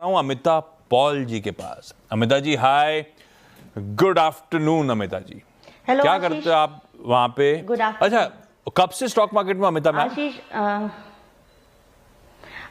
हूं अमिता पॉल जी के पास। अमिता जी हाय, good afternoon. Amita जी hello क्या आशीष, करते हो आप वहां पे? Good afternoon. अच्छा, कब से स्टॉक मार्केट में अमिता मैम? आशीष,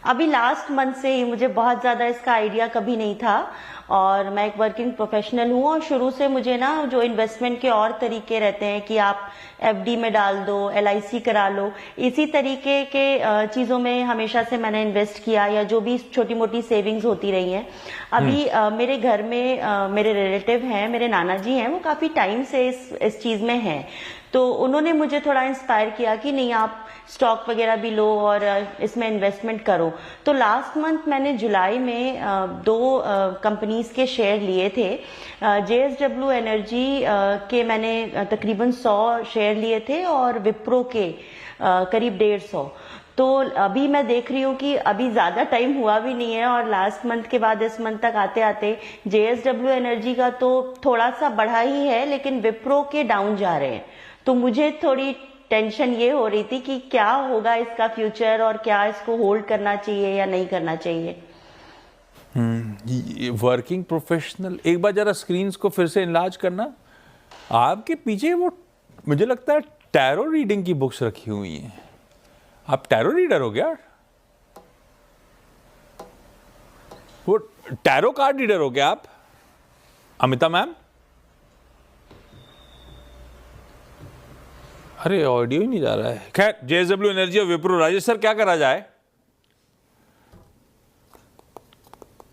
अभी लास्ट मंथ से ही मुझे बहुत ज़्यादा इसका आइडिया कभी नहीं था और मैं एक वर्किंग प्रोफेशनल हूँ और शुरू से मुझे ना जो इन्वेस्टमेंट के और तरीके रहते हैं कि आप एफडी में डाल दो, एलआईसी करा लो, इसी तरीके के चीज़ों में हमेशा से मैंने इन्वेस्ट किया या जो भी छोटी मोटी सेविंग्स होती रही हैं। अभी मेरे घर में मेरे रिलेटिव हैं, मेरे नाना जी हैं, वो काफ़ी टाइम से इस चीज़ में हैं, तो उन्होंने मुझे थोड़ा इंस्पायर किया कि नहीं आप स्टॉक वगैरह भी लो और इसमें इन्वेस्टमेंट करो। तो लास्ट मंथ मैंने जुलाई में दो कंपनीज के शेयर लिए थे। जेएसडब्ल्यू एनर्जी के मैंने तकरीबन 100 शेयर लिए थे और विप्रो के करीब 150। तो अभी मैं देख रही हूँ कि अभी ज्यादा टाइम हुआ भी नहीं है और लास्ट मंथ के बाद इस मंथ तक आते आते जेएसडब्ल्यू एनर्जी का तो थोड़ा सा बढ़ा ही है, लेकिन विप्रो के डाउन जा रहे हैं। तो मुझे थोड़ी टेंशन ये हो रही थी कि क्या होगा इसका फ्यूचर और क्या इसको होल्ड करना चाहिए या नहीं करना चाहिए। वर्किंग प्रोफेशनल, एक बार जरा स्क्रीन्स को फिर से इनलार्ज करना। आपके पीछे वो मुझे लगता है टैरो रीडिंग की बुक्स रखी हुई हैं। आप टैरो रीडर हो क्या? वो टैरो कार्ड रीडर हो क्या आप अमिता मैम? अरे ऑडियो ही नहीं जा रहा है। खैर, जेएसडब्ल्यू एनर्जी और विप्रो, राजेश सर क्या करा जाए?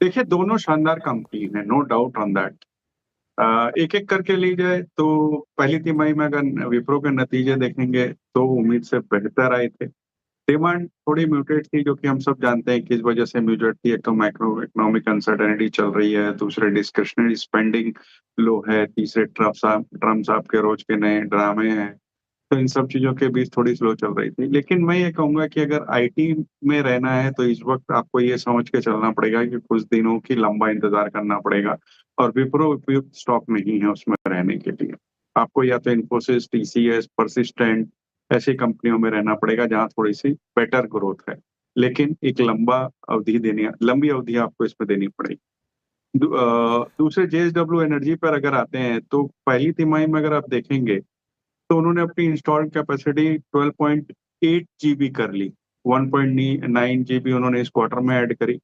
देखिए, दोनों शानदार कंपनी है, नो डाउट ऑन दैट। एक एक करके ली जाए तो पहली तिमाही में अगर विप्रो के नतीजे देखेंगे तो उम्मीद से बेहतर आए थे। डिमांड थोड़ी म्यूटेड थी, जो कि हम सब जानते हैं किस वजह से म्यूटेड थी। एक तो मैक्रो इकोनॉमिक अनसर्टेनिटी चल रही है, दूसरे डिस्क्रिशनरी स्पेंडिंग लो है, तीसरे ट्रम्प साहब के रोज के नए ड्रामे हैं। तो इन सब चीजों के बीच थोड़ी स्लो चल रही थी। लेकिन मैं ये कहूंगा कि अगर आईटी में रहना है तो इस वक्त आपको ये समझ के चलना पड़ेगा कि कुछ दिनों की लंबा इंतजार करना पड़ेगा और विप्रो उपयुक्त स्टॉक नहीं है उसमें रहने के लिए। आपको या तो इन्फोसिस, टीसीएस, परसिस्टेंट ऐसी कंपनियों में रहना पड़ेगा जहां थोड़ी सी बेटर ग्रोथ है, लेकिन एक लंबी अवधि आपको इसमें देनी पड़ेगी। दूसरे जेएसडब्ल्यू एनर्जी पर अगर आते हैं तो पहली तिमाही में अगर आप देखेंगे तो उन्होंने अपनी इंस्टॉल्ड कैपेसिटी 12.8 जीबी कर ली, 1.9 जीबी उन्होंने इस क्वार्टर में ऐड करी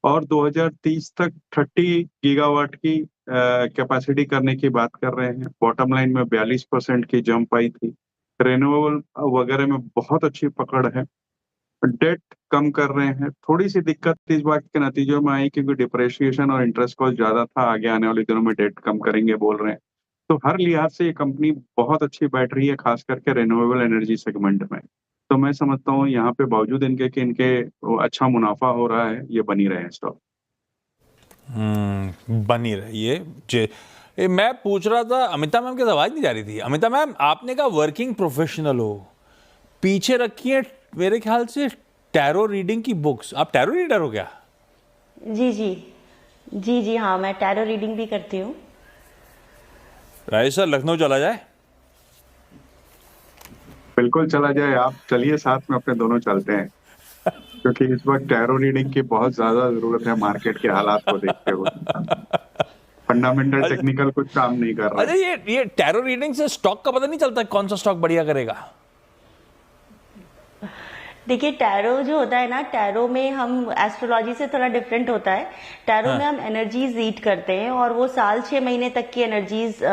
और 2030 तक 30 गीगावाट की कैपेसिटी करने की बात कर रहे हैं। बॉटम लाइन में 42% की जंप आई थी। रिन्यूएबल वगैरह में बहुत अच्छी पकड़ है। डेट कम कर रहे हैं। थोड़ी सी दिक्कत इस बात के नतीजों में आई क्योंकि डिप्रेशिएशन और इंटरेस्ट कॉस्ट ज्यादा था, आगे आने वाले दिनों में डेट कम करेंगे बोल रहे हैं। तो हर लिहाज से ये कंपनी बहुत अच्छी बैठ रही है, खास करके रिन्यूएबल एनर्जी सेगमेंट में। तो मैं समझता हूँ यहाँ पे बावजूद इनके कि इनके अच्छा मुनाफा हो रहा है, ये बनी रहे स्टॉक। बनी रही है। मैं पूछ रहा था, अमिता मैम की आवाज नहीं जा रही थी। अमिता मैम, आपने कहा वर्किंग प्रोफेशनल हो, पीछे रखी है मेरे ख्याल से टैरो रीडिंग की बुक्स। आप टैरो रीडर हो क्या? जी जी जी जी, हाँ मैं टैरो रीडिंग भी करती हूँ। राजेश सर, लखनऊ चला जाए? बिल्कुल चला जाए, आप चलिए, साथ में अपने दोनों चलते हैं, क्योंकि इस वक्त टैरो रीडिंग की बहुत ज्यादा जरूरत है मार्केट के हालात को देखते हुए। फंडामेंटल टेक्निकल कुछ काम नहीं कर रहा अच्छा, है। ये टैरो रीडिंग से स्टॉक का पता नहीं चलता कौन सा स्टॉक बढ़िया करेगा? देखिए, टैरो जो होता है ना, टैरो में हम एस्ट्रोलॉजी से थोड़ा डिफरेंट होता है। टैरो में हम एनर्जीज रीड करते हैं और वो साल 6 महीने तक की एनर्जीज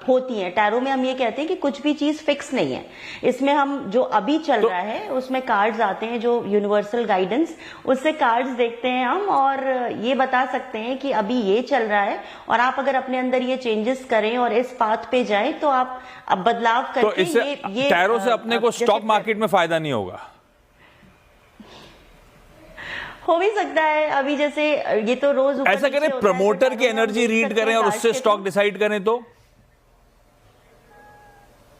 होती हैं। टैरो में हम ये कहते हैं कि कुछ भी चीज फिक्स नहीं है। इसमें हम जो अभी चल रहा है उसमें कार्ड्स आते हैं, जो यूनिवर्सल गाइडेंस, उससे कार्ड्स देखते हैं हम और ये बता सकते हैं कि अभी ये चल रहा है और आप अगर अपने अंदर ये चेंजेस करें और इस पाथ पे जाएं तो आप अब बदलाव करके तो इससे ये टैरो से अपने को स्टॉक मार्केट में फायदा नहीं होगा? हो भी सकता है। अभी जैसे ये तो रोज ऐसा करें, प्रमोटर की एनर्जी रीड करें और उससे स्टॉक डिसाइड करें तो?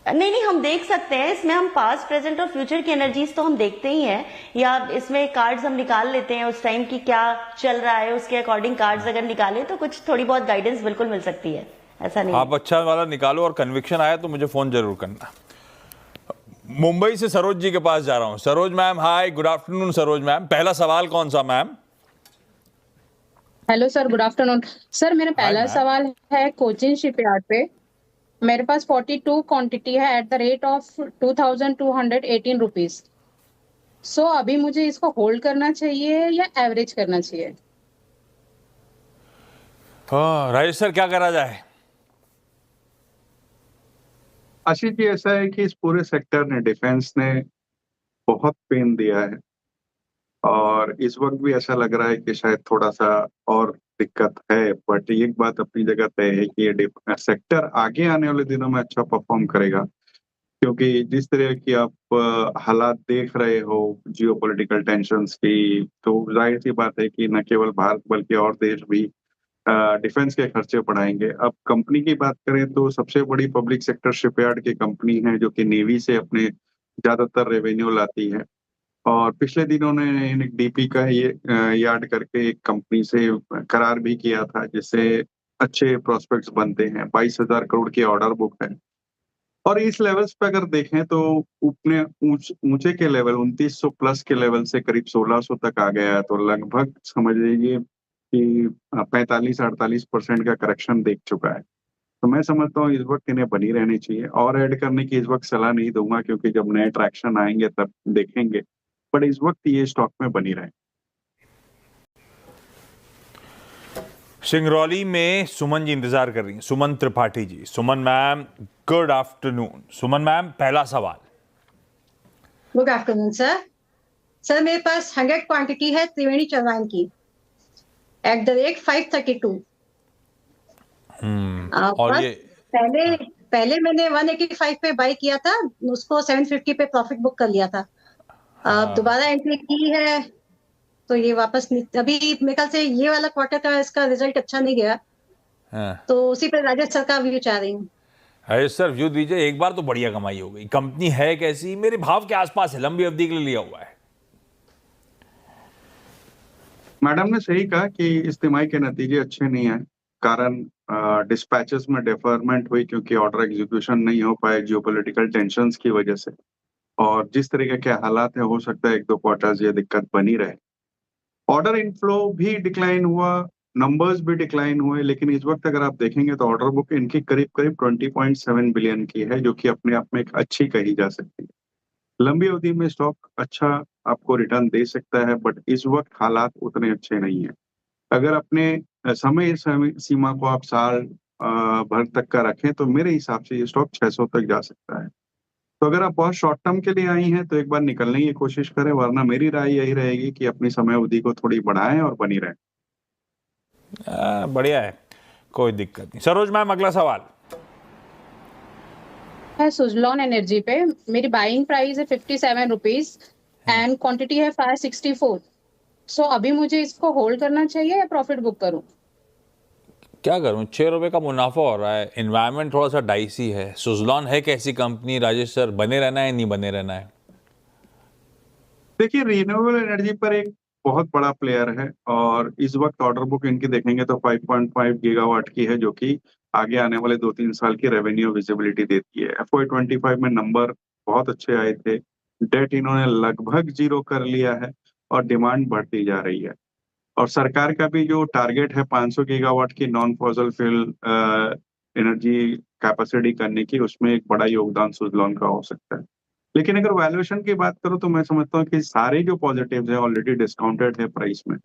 नहीं, हम देख सकते हैं। इसमें हम पास्ट, प्रेजेंट और फ्यूचर की एनर्जीज तो हम देखते ही हैं, या इसमें कार्ड्स हम निकाल लेते हैं उस टाइम की क्या चल रहा है उसके अकॉर्डिंग कार्ड्स अगर निकाले तो कुछ थोड़ी बहुत गाइडेंस बिल्कुल मिल सकती है। ऐसा नहीं। आप अच्छा वाला निकालो और कन्विक्शन आया तो मुझे फोन जरूर करना। मुंबई से सरोज जी के पास जा रहा हूं। Saroj ma'am hi, good afternoon. Saroj ma'am, पहला सवाल कौन सा ma'am? Hello sir, good afternoon. Sir मेरा पहला मैम। सवाल है कोचिन शिपयार्ड पे। मेरे पास 42 क्वांटिटी है at the rate of 2218 rupees. So अभी मुझे इसको होल्ड करना चाहिए या एवरेज करना चाहिए? हाँ राजेश सर, क्या करा जाए? आशीष जी, ऐसा है कि इस पूरे सेक्टर ने, डिफेंस ने बहुत पेन दिया है और इस वक्त भी ऐसा लग रहा है कि शायद थोड़ा सा और दिक्कत है। बट एक बात अपनी जगह तय है कि ये सेक्टर आगे आने वाले दिनों में अच्छा परफॉर्म करेगा, क्योंकि जिस तरह की आप हालात देख रहे हो जियोपॉलिटिकल टेंशन्स की, तो जाहिर सी बात है कि न केवल भारत बल्कि और देश भी डिफेंस के खर्चे बढ़ाएंगे। अब कंपनी की बात करें तो सबसे बड़ी पब्लिक सेक्टर शिपयार्ड की कंपनी है, जो कि नेवी से अपने ज्यादातर रेवेन्यू लाती है। और पिछले दिनों ने एक डीपी का ये यार्ड करके एक कंपनी से करार भी किया था, जिससे अच्छे प्रोस्पेक्ट्स बनते हैं। 22,000 करोड़ की ऑर्डर बुक है और इस लेवल्स पे अगर देखें तो अपने ऊंचे के लेवल 2900 प्लस के लेवल से करीब 1600 तक आ गया है। तो लगभग समझ लीजिए कि 45-48% का करेक्शन देख चुका है। तो मैं समझता हूँ इस वक्त इन्हें बनी रहनी चाहिए और ऐड करने की इस वक्त सलाह नहीं दूंगा, क्योंकि जब नए ट्रैक्शन आएंगे तब देखेंगे। बट इस वक्त ये स्टॉक में बनी रहे। सिंगरौली में सुमन जी इंतजार कर रही हैं, सुमन त्रिपाठी जी। सुमन मैम, गुड आफ्टरनून। सुमन मैम, पहला सवाल। Good afternoon sir. सर मेरे पास 100 क्वांटिटी है त्रिवेणी चौहान की एट द रेट 532। और ये पहले पहले मैंने 185 पे बाय किया था, उसको 750 पे प्रॉफिट बुक कर लिया था। अब दोबारा एंट्री की है तो ये वापस अभी मेरे ख्याल से ये वाला क्वार्टर का इसका रिजल्ट अच्छा नहीं गया, तो उसी पे राजेश सर का व्यू चाह रही हूँ। अरे सर, व्यू दीजिए। एक बार तो बढ़िया कमाई हो गई। कंपनी है कैसी? मेरे भाव के आसपास है, लंबी अवधि के लिए लिया हुआ है। मैडम ने सही कहा कि इस तिमाही के नतीजे अच्छे नहीं आए, कारण डिस्पैचेस में डेफरमेंट हुई क्योंकि ऑर्डर एग्जीक्यूशन नहीं हो पाए जियोपॉलिटिकल टेंशंस की वजह से। और जिस तरीके के हालात है, हो सकता है 1-2 क्वार्टर्स ये दिक्कत बनी रहे। ऑर्डर इनफ्लो भी डिक्लाइन हुआ, नंबर्स भी डिक्लाइन हुए, लेकिन इस वक्त अगर आप देखेंगे तो ऑर्डर बुक इनकी करीब करीब 20.7 बिलियन की है, जो कि अपने आप में एक अच्छी कही जा सकती है। लंबी अवधि में स्टॉक अच्छा आपको रिटर्न दे सकता है, बट इस वक्त हालात उतने अच्छे नहीं है। अगर अपने समय सीमा को आप साल भर तक का रखें तो मेरे हिसाब से ये स्टॉक 600 तक जा सकता है। तो अगर आप बहुत शॉर्ट टर्म के लिए आई हैं तो एक बार निकलने की कोशिश करें, वरना मेरी राय यही रहेगी कि अपनी समय अवधि को थोड़ी बढ़ाएं और बनी रहें। बढ़िया है, कोई दिक्कत नहीं। सरोज मैम, अगला सवाल है सुजलॉन एनर्जी पे। मेरी बाइंग प्राइस है 57 रुपीज एंड क्वांटिटी है 564। सो अभी मुझे इसको होल्ड करना चाहिए या प्रॉफिट बुक करूं? क्या करूं? 6 रुपए का मुनाफा हो रहा है। इन्वायरमेंट थोड़ा सा डाइसी है। सुजलॉन है कैसी कंपनी राजेश सर? बने रहना है, नहीं बने रहना है? देखिए, रिन्यूएबल एनर्जी पर एक बहुत बड़ा प्लेयर है और इस वक्त ऑर्डर बुक इनकी देखेंगे तो 5.5 गीगावाट की है, जो कि आगे आने वाले 2-3 साल की रेवेन्यू विजिबिलिटी देती है। FY25 में नंबर बहुत अच्छे आए थे। डेट इन्होंने लगभग जीरो कर लिया है और डिमांड बढ़ती जा रही है। और सरकार का भी जो टारगेट है 500 गीगावाट की non fossil fuel energy capacity करने की, उसमें एक बड़ा योगदान सुजलॉन का हो सकता है। लेकिन अगर वैल्यूएशन की बात करूं तो मैं समझता हूं कि सारे जो पॉजिटिव्स हैं ऑलरेडी डिस्काउंटेड है प्राइस में,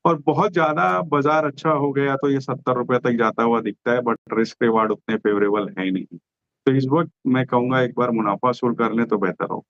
और बहुत ज्यादा बाजार अच्छा हो गया तो ये 70 रुपए तक जाता हुआ दिखता है, बट रिस्क रिवार्ड उतने फेवरेबल है नहीं। तो इस वक्त मैं कहूंगा एक बार मुनाफा वसूल कर लें तो बेहतर हो।